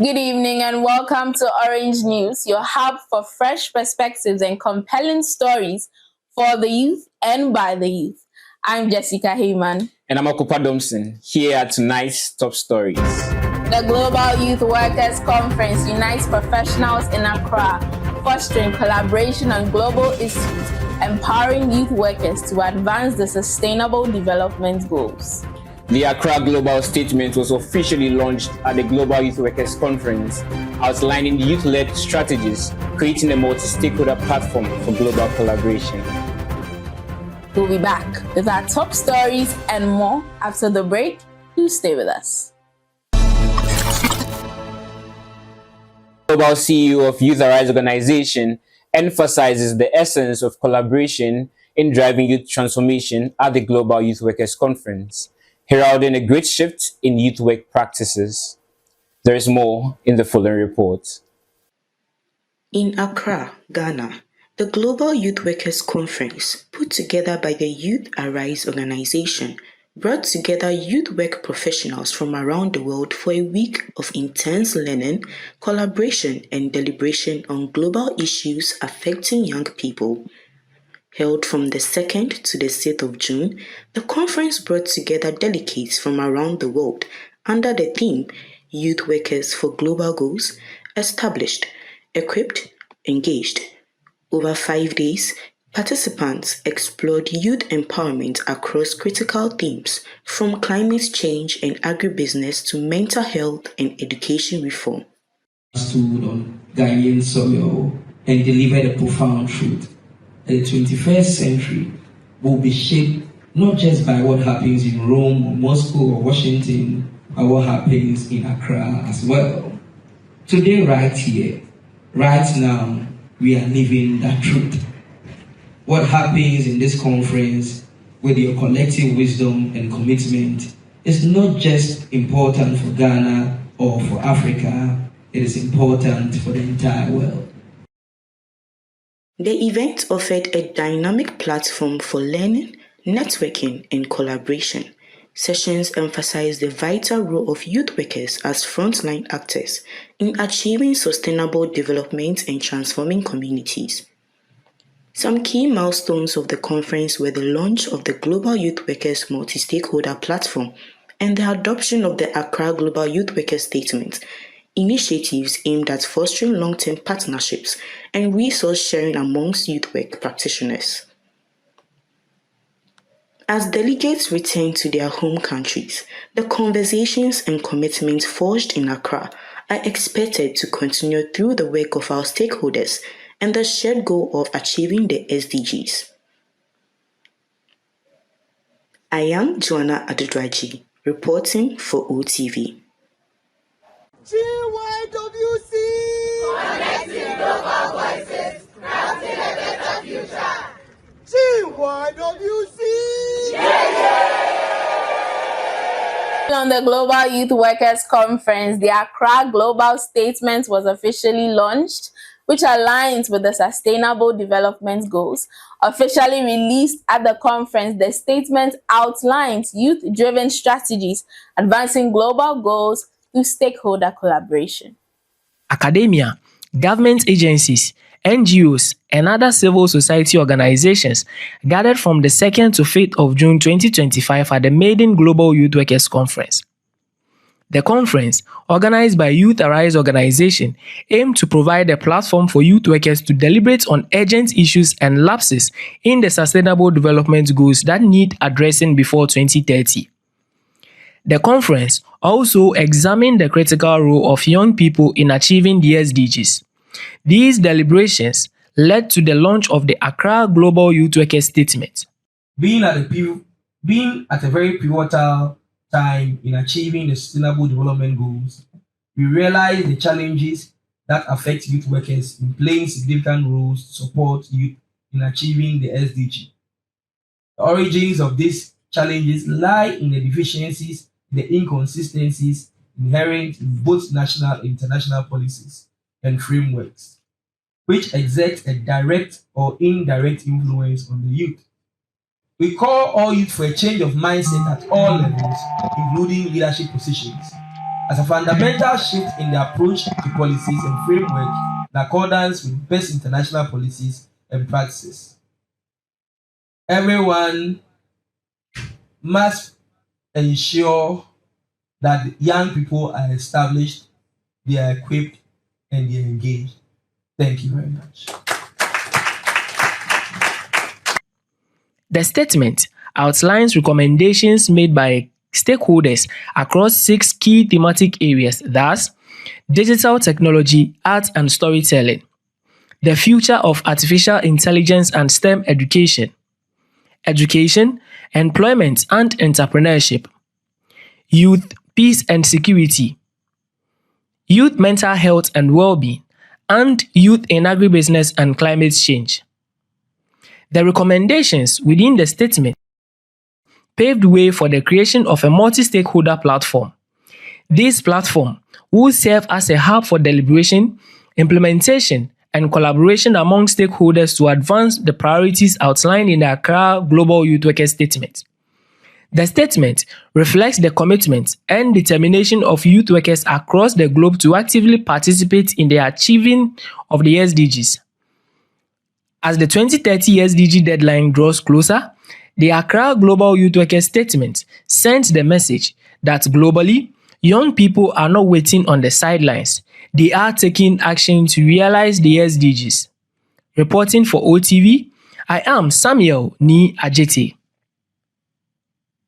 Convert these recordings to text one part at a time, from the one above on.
Good evening and welcome to Orange News, your hub for fresh perspectives and compelling stories for the youth and by the youth. I'm Jessica Heyman. And I'm Akupa Domson. Here are tonight's top stories. The Global Youth Workers Conference unites professionals in Accra, fostering collaboration on global issues, empowering youth workers to advance the Sustainable Development Goals. The Accra Global Statement was officially launched at the Global Youth Workers Conference, outlining youth-led strategies, creating a multi-stakeholder platform for global collaboration. We'll be back with our top stories and more after the break. Do stay with us. Global CEO of Youth Arise organization emphasizes the essence of collaboration in driving youth transformation at the Global Youth Workers Conference, heralding a great shift in youth work practices. There is more in the following report. In Accra, Ghana, the Global Youth Workers Conference, put together by the Youth Arise organization, brought together youth work professionals from around the world for a week of intense learning, collaboration, and deliberation on global issues affecting young people. Held from the 2nd to the 6th of June, the conference brought together delegates from around the world under the theme Youth Workers for Global Goals, Established, Equipped, Engaged. Over 5 days, participants explored youth empowerment across critical themes from climate change and agribusiness to mental health and education reform. Stood on Ghanaian soil and delivered a profound truth. The 21st century will be shaped not just by what happens in Rome or Moscow or Washington, but what happens in Accra as well. Today, right here, right now, we are living that truth. What happens in this conference with your collective wisdom and commitment is not just important for Ghana or for Africa, it is important for the entire world. The event offered a dynamic platform for learning, networking, and collaboration. Sessions emphasized the vital role of youth workers as frontline actors in achieving sustainable development and transforming communities. Some key milestones of the conference were the launch of the Global Youth Workers Multi-Stakeholder Platform and the adoption of the Accra Global Youth Workers Statement, initiatives aimed at fostering long-term partnerships and resource sharing amongst youth work practitioners. As delegates return to their home countries, the conversations and commitments forged in Accra are expected to continue through the work of our stakeholders and the shared goal of achieving the SDGs. I am Joanna Adedraji, reporting for OTV. GYWC! Connecting global voices, crafting a better future. GYWC! On the Global Youth Workers Conference, the Accra Global Statement was officially launched, which aligns with the Sustainable Development Goals. Officially released at the conference, the statement outlines youth-driven strategies advancing global goals through stakeholder collaboration. Academia, government agencies, NGOs, and other civil society organizations gathered from the 2nd to 5th of June 2025 at the Maiden Global Youth Workers Conference. The conference, organized by Youth Arise organization, aimed to provide a platform for youth workers to deliberate on urgent issues and lapses in the Sustainable Development Goals that need addressing before 2030. The conference also examined the critical role of young people in achieving the SDGs. These deliberations led to the launch of the Accra Global Youth Workers Statement. Being at a very pivotal time in achieving the Sustainable Development Goals, we realize the challenges that affect youth workers in playing significant roles to support youth in achieving the SDG. The origins of these challenges lie in the deficiencies, the inconsistencies inherent in both national and international policies and frameworks, which exert a direct or indirect influence on the youth. We call all youth for a change of mindset at all levels, including leadership positions. as a fundamental shift in the approach to policies and framework in accordance with best international policies and practices. Everyone must ensure that young people are established, they are equipped, and they are engaged. Thank you very much. The statement outlines recommendations made by stakeholders across 6 key thematic areas, thus digital technology, art and storytelling, the future of artificial intelligence and STEM education, employment and entrepreneurship, youth, peace and security, youth mental health and well-being, and youth in agribusiness and climate change. The recommendations within the statement paved way for the creation of a multi-stakeholder platform. This platform will serve as a hub for deliberation, implementation, and collaboration among stakeholders to advance the priorities outlined in the Accra Global Youth Workers Statement. The statement reflects the commitment and determination of youth workers across the globe to actively participate in the achieving of the SDGs. As the 2030 SDG deadline draws closer, the Accra Global Youth Workers Statement sends the message that globally, young people are not waiting on the sidelines. They are taking action to realize the SDGs. Reporting for OTV, I am Samuel Ni Ajete.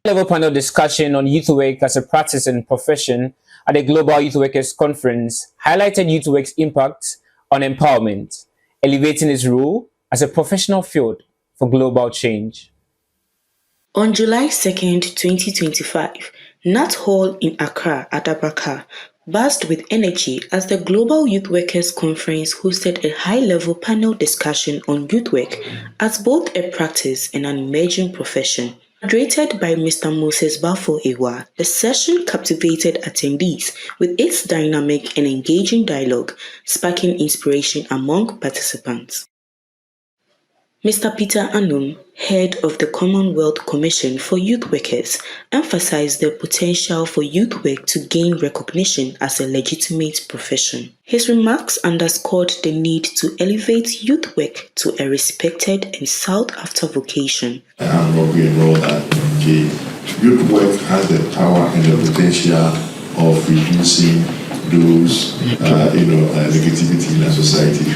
Level panel discussion on youth work as a practice and profession at the Global Youth Workers Conference highlighted youth work's impact on empowerment, elevating its role as a professional field for global change. On July 2nd, 2025, Nat Hall in Accra, Adabaka, buzzed with energy as the Global Youth Workers Conference hosted a high-level panel discussion on youth work as both a practice and an emerging profession. Moderated by Mr. Moses Bafo Ewa, the session captivated attendees with its dynamic and engaging dialogue, sparking inspiration among participants. Mr. Peter Anum, head of the Commonwealth Commission for Youth Workers, emphasized the potential for youth work to gain recognition as a legitimate profession. His remarks underscored the need to elevate youth work to a respected and sought-after vocation. I'm not going to know that youth work has the power and the potential of reducing those, negativity in our society.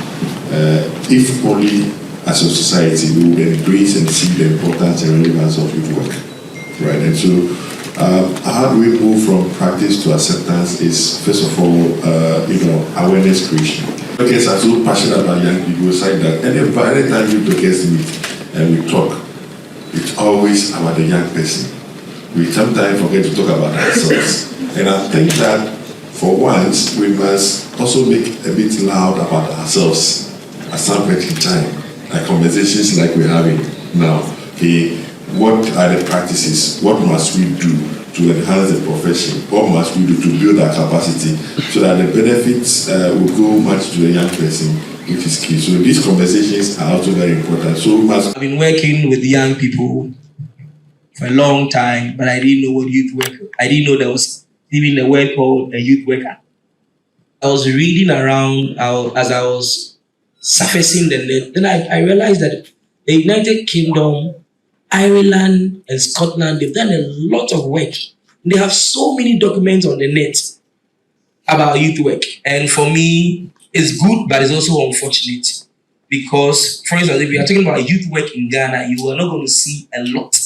If only as a society, we would embrace and see the importance and relevance of youth work, right? And so, how do we move from practice to acceptance? Is first of all, awareness creation. Workers are so passionate about young people, like that. And every time youth workers meet and we talk, it's always about the young person. We sometimes forget to talk about ourselves, and I think that for once we must also make a bit loud about ourselves at some point in time. Like conversations like we're having now. Okay, what are the practices? What must we do to enhance the profession? What must we do to build our capacity so that the benefits will go much to the young person, which is key. So these conversations are also very important. So I've been working with young people for a long time, but I didn't know what youth work. I didn't know there was even a word called a youth worker. I was reading around as I was surfacing the net. Then I realized that the United Kingdom, Ireland, and Scotland, they've done a lot of work. They have so many documents on the net about youth work. And for me, it's good, but it's also unfortunate. Because, for instance, if you are talking about youth work in Ghana, you are not going to see a lot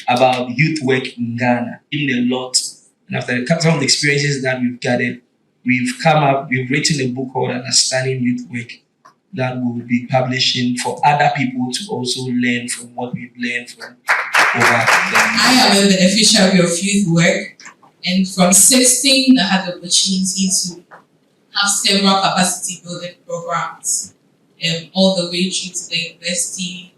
about youth work in Ghana, even a lot. And after some of the experiences that we've gathered, we've written a book called Understanding Youth Work that we'll be publishing for other people to also learn from what we've learned from over them. I am a beneficiary of youth work, and from 16, I had the opportunity to have several capacity building programs, all the way through to the university,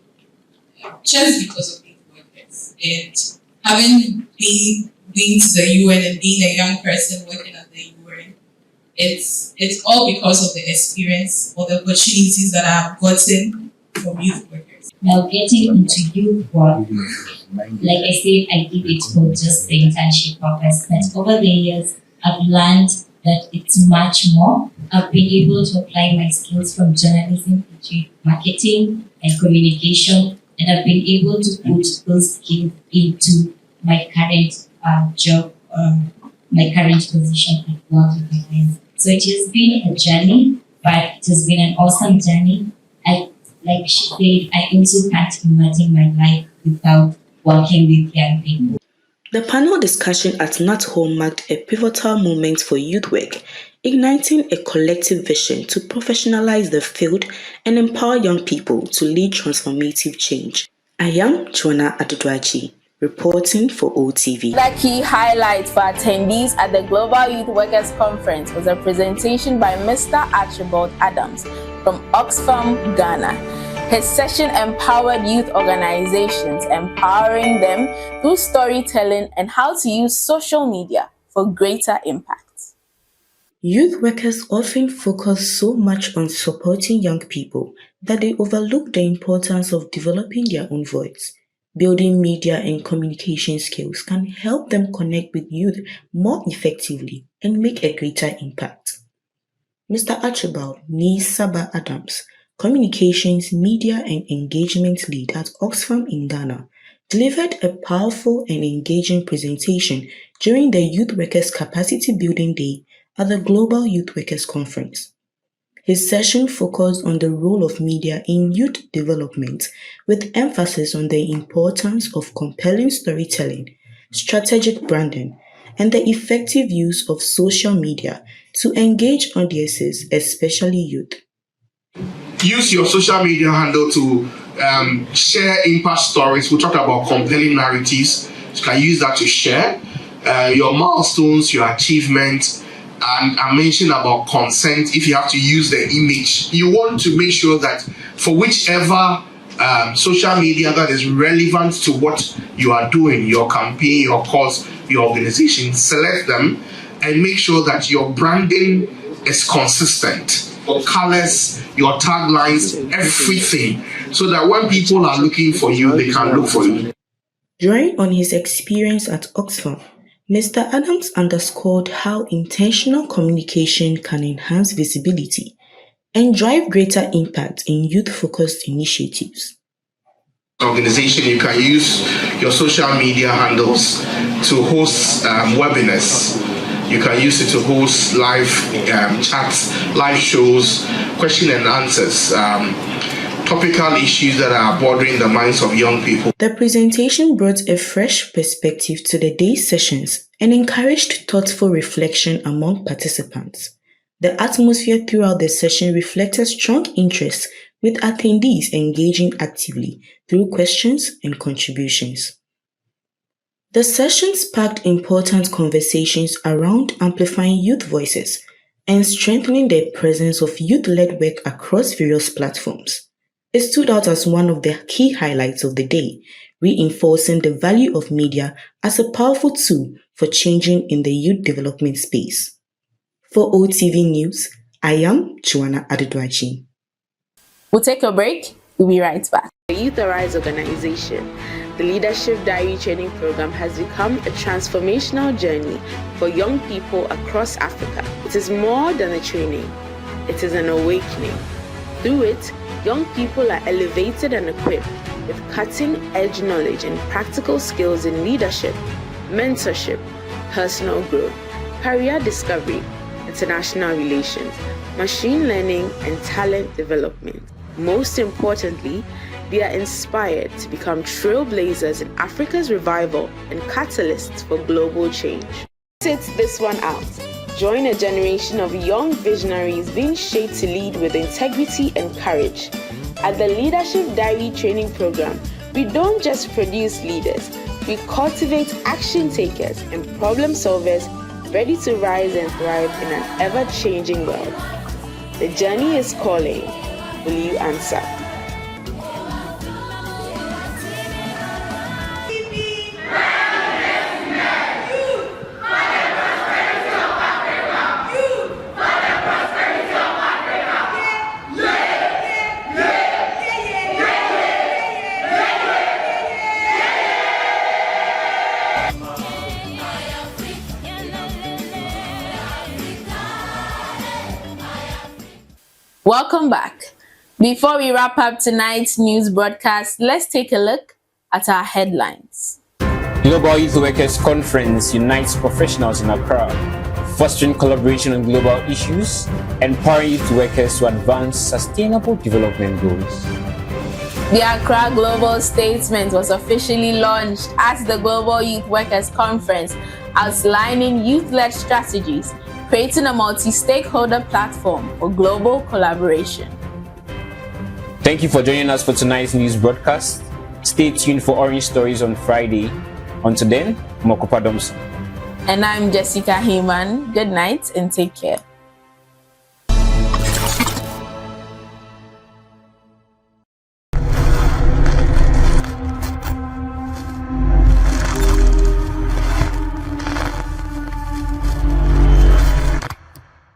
just because of youth workers. And having been to the UN and being a young person working at the UN, it's all because of the experience or the opportunities that I've gotten from youth workers. Now getting into youth work, like I said, I did it for just the internship purpose. But over the years, I've learned that it's much more. I've been able to apply my skills from journalism into marketing and communication, and I've been able to put those skills into my current job, my current position at World Airlines. So it has been a journey, but it has been an awesome journey. Like she said, I also can't imagine my life without working with young people. The panel discussion at Nat Home marked a pivotal moment for youth work, igniting a collective vision to professionalize the field and empower young people to lead transformative change. I am Joanna Adodoachi, reporting for OTV. The key highlight for attendees at the Global Youth Workers Conference was a presentation by Mr. Archibald Adams from Oxfam, Ghana. His session empowered youth organizations, empowering them through storytelling and how to use social media for greater impact. Youth workers often focus so much on supporting young people that they overlook the importance of developing their own voice. Building media and communication skills can help them connect with youth more effectively and make a greater impact. Mr. Archibald Saba Adams, Communications, Media and Engagement Lead at Oxfam in Ghana, delivered a powerful and engaging presentation during the Youth Workers Capacity Building Day at the Global Youth Workers Conference. His session focused on the role of media in youth development, with emphasis on the importance of compelling storytelling, strategic branding, and the effective use of social media to engage audiences, especially youth. Use your social media handle to share impact stories. We'll talk about compelling narratives. You can use that to share your milestones, your achievements, and I mentioned about consent. If you have to use the image, you want to make sure that for whichever social media that is relevant to what you are doing, your campaign, your cause, your organization, select them and make sure that your branding is consistent. Your colors, your taglines, everything, so that when people are looking for you, they can look for you. Drawing on his experience at Oxfam, Mr. Adams underscored how intentional communication can enhance visibility and drive greater impact in youth-focused initiatives. Organization, you can use your social media handles to host webinars. You can use it to host live chats, live shows, question and answers, topical issues that are bothering the minds of young people. The presentation brought a fresh perspective to the day's sessions and encouraged thoughtful reflection among participants. The atmosphere throughout the session reflected strong interest, with attendees engaging actively through questions and contributions. The session sparked important conversations around amplifying youth voices and strengthening the presence of youth-led work across various platforms. It stood out as one of the key highlights of the day, reinforcing the value of media as a powerful tool for changing in the youth development space. For OTV News, I am Joanna Adodoachi. We'll take a break. We'll be right back. The Youth Arise organization, the Leadership Diary Training Program, has become a transformational journey for young people across Africa. It is more than a training. It is an awakening. Through it, young people are elevated and equipped with cutting-edge knowledge and practical skills in leadership, mentorship, personal growth, career discovery, international relations, machine learning, and talent development. Most importantly, they are inspired to become trailblazers in Africa's revival and catalysts for global change. Sit this one out. Join a generation of young visionaries being shaped to lead with integrity and courage. At the Leadership Diary Training Program, we don't just produce leaders, we cultivate action takers and problem solvers ready to rise and thrive in an ever-changing world. The journey is calling. Will you answer? Welcome back. Before we wrap up tonight's news broadcast, let's take a look at our headlines. Global Youth Workers Conference unites professionals in Accra, fostering collaboration on global issues, empowering youth workers to advance sustainable development goals. The Accra Global Statement was officially launched at the Global Youth Workers Conference, outlining youth-led strategies, creating a multi-stakeholder platform for global collaboration. Thank you for joining us for tonight's news broadcast. Stay tuned for Orange Stories on Friday. Until then, Mokopa Domson. And I'm Jessica Heyman. Good night and take care.